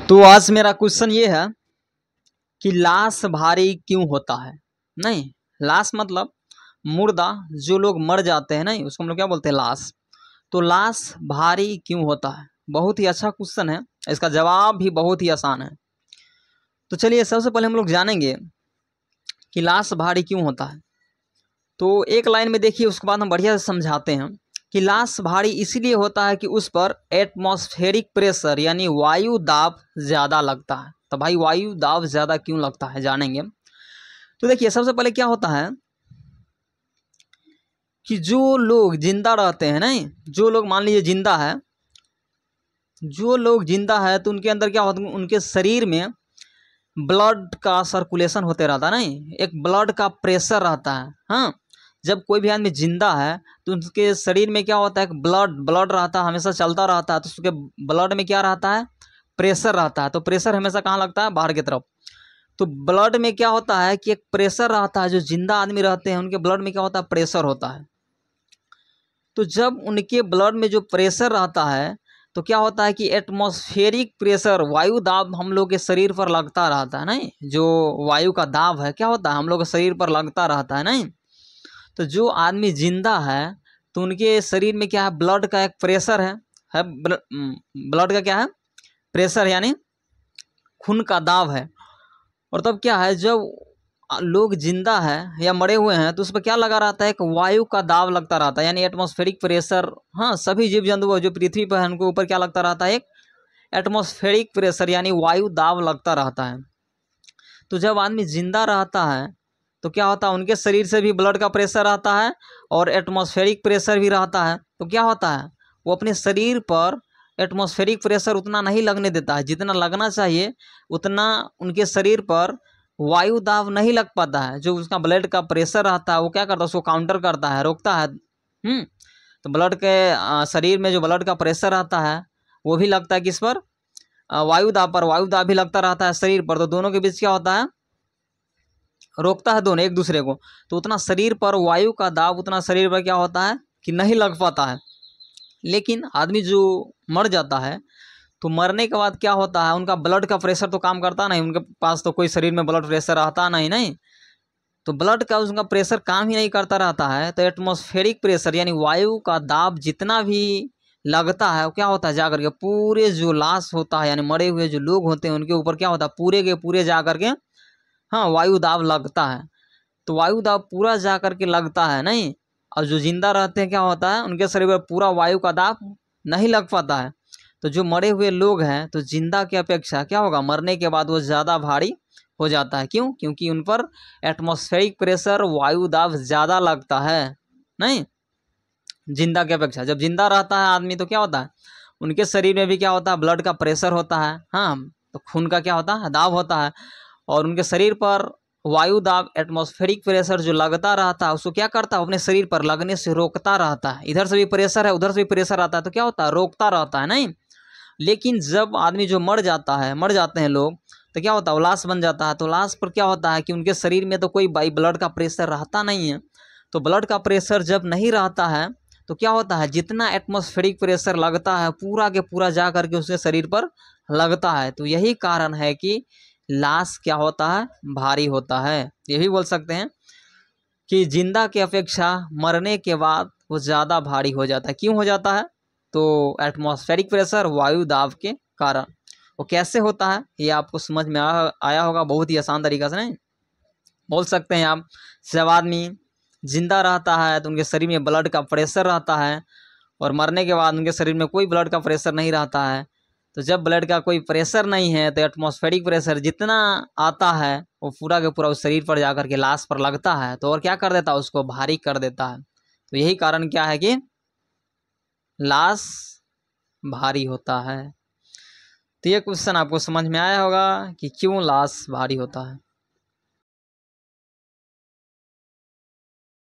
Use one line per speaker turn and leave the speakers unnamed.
तो आज मेरा क्वेश्चन ये है कि लाश भारी क्यों होता है। नहीं, लाश मतलब मुर्दा, जो लोग मर जाते हैं नहीं उसको हम लोग क्या बोलते हैं, लाश। तो लाश भारी क्यों होता है, बहुत ही अच्छा क्वेश्चन है। इसका जवाब भी बहुत ही आसान है। तो चलिए सबसे पहले हम लोग जानेंगे कि लाश भारी क्यों होता है। तो एक लाइन में देखिए, उसके बाद हम बढ़िया से समझाते हैं कि लाश भारी इसीलिए होता है कि उस पर एटमॉस्फेरिक प्रेशर यानी वायु दाब ज़्यादा लगता है। तो भाई वायु दाब ज़्यादा क्यों लगता है जानेंगे। तो देखिए सबसे पहले क्या होता है कि जो लोग जिंदा रहते हैं नहीं, जो लोग मान लीजिए जिंदा है, जो लोग जिंदा है तो उनके अंदर क्या होता है, उनके शरीर में ब्लड का सर्कुलेशन होते रहता है नहीं, एक ब्लड का प्रेशर रहता है। हाँ, जब कोई भी आदमी जिंदा है तो उसके शरीर में क्या होता है, ब्लड ब्लड रहता है, हमेशा चलता रहता है। तो उसके ब्लड में क्या रहता है, प्रेशर रहता है। तो प्रेशर हमेशा कहाँ लगता है, बाहर की तरफ। तो ब्लड में क्या होता है कि एक प्रेशर रहता है, जो जिंदा आदमी रहते हैं उनके ब्लड में क्या होता है, प्रेशर होता है। तो जब उनके ब्लड में जो प्रेशर रहता है तो क्या होता है कि एटमॉस्फेरिक प्रेशर, वायु दाब हम लोग के शरीर पर लगता रहता है नहीं, जो वायु का दाब है क्या होता है हम लोग के शरीर पर लगता रहता है नहीं। तो जो आदमी जिंदा है तो उनके शरीर में क्या है, ब्लड का एक प्रेशर है ब्लड का क्या है, प्रेशर यानी खून का दाब है। और तब क्या है, जब लोग जिंदा है या मरे हुए हैं तो उस पर क्या लगा रहता है, एक वायु का दाब लगता रहता है यानी एटमॉस्फेरिक प्रेशर। हाँ, सभी जीव जंतु जो पृथ्वी पर है उनके ऊपर क्या लगता रहता है, एक एटमॉस्फेरिक प्रेशर यानी वायु दाब लगता रहता है। तो जब आदमी जिंदा रहता है तो क्या होता है, उनके शरीर से भी ब्लड का प्रेशर आता है और एटमॉस्फेरिक प्रेशर भी रहता है। तो क्या होता है, वो अपने शरीर पर एटमॉस्फेरिक प्रेशर उतना नहीं लगने देता है जितना लगना चाहिए, उतना उनके शरीर पर वायु दाब नहीं लग पाता है। जो उसका ब्लड का प्रेशर रहता है वो क्या करता है, उसको काउंटर करता है, रोकता है। तो ब्लड के शरीर में जो ब्लड का प्रेशर रहता है वो भी लगता है किस पर, वायु दाब पर। वायु दाब भी लगता रहता है शरीर पर। तो दोनों के बीच क्या होता है, रोकता है दोनों एक दूसरे को। तो उतना शरीर पर वायु का दाब उतना शरीर पर क्या होता है कि नहीं लग पाता है। लेकिन आदमी जो मर जाता है तो मरने के बाद क्या होता है, उनका ब्लड का प्रेशर तो काम करता नहीं, उनके पास तो कोई शरीर में ब्लड प्रेशर आता नहीं। तो ब्लड का उसका प्रेशर काम ही नहीं करता रहता है। तो एटमॉस्फेरिक प्रेशर यानी वायु का दाब जितना भी लगता है वो क्या होता है, जाकर के पूरे जो लाश होता है यानी मरे हुए जो लोग होते हैं उनके ऊपर क्या होता है, पूरे के पूरे जा करके हाँ वायु दाब लगता है। तो वायु दाब पूरा जा करके लगता है नहीं, और जो जिंदा रहते हैं क्या होता है, उनके शरीर पर पूरा वायु का दाब नहीं लग पाता है। तो जो मरे हुए लोग हैं तो जिंदा की अपेक्षा क्या होगा, मरने के बाद वो ज़्यादा भारी हो जाता है। क्यों, क्योंकि उन पर एटमॉस्फेरिक प्रेशर वायु दाब ज़्यादा लगता है नहीं, जिंदा की अपेक्षा। जब जिंदा रहता है आदमी तो क्या होता है, उनके शरीर में भी क्या होता है, ब्लड का प्रेशर होता है। हाँ, तो खून का क्या होता है, दाब होता है। और उनके शरीर पर वायु दाब एटमॉस्फेरिक प्रेशर जो लगता रहता है उसको क्या करता है, अपने शरीर पर लगने से रोकता रहता है। इधर से भी प्रेशर है उधर से भी प्रेशर आता है तो क्या होता है, रोकता रहता है नहीं। लेकिन जब आदमी जो मर जाता है, मर जाते हैं लोग, तो क्या होता है, वो लाश बन जाता है। तो लाश पर क्या होता है कि उनके शरीर में तो कोई ब्लड का प्रेशर रहता नहीं है। तो ब्लड का प्रेशर जब नहीं रहता है तो क्या होता है, जितना एटमॉस्फेरिक प्रेशर लगता है पूरा के पूरा जा करके उसके शरीर पर लगता है। तो यही कारण है कि लाश क्या होता है, भारी होता है। यही बोल सकते हैं कि जिंदा की अपेक्षा मरने के बाद वो ज़्यादा भारी हो जाता है। क्यों हो जाता है, तो एटमॉस्फेरिक प्रेशर वायु दाब के कारण। वो कैसे होता है ये आपको समझ में आया होगा बहुत ही आसान तरीका से नहीं, बोल सकते हैं आप। जब आदमी जिंदा रहता है तो उनके शरीर में ब्लड का प्रेशर रहता है और मरने के बाद उनके शरीर में कोई ब्लड का प्रेशर नहीं रहता है। तो जब ब्लड का कोई प्रेशर नहीं है तो एटमॉस्फेरिक प्रेशर जितना आता है वो पूरा के पूरा उस शरीर पर जाकर के लाश पर लगता है। तो और क्या कर देता है, उसको भारी कर देता है। तो यही कारण क्या है कि लाश भारी होता है। तो ये क्वेश्चन आपको समझ में आया होगा कि क्यों लाश भारी होता है।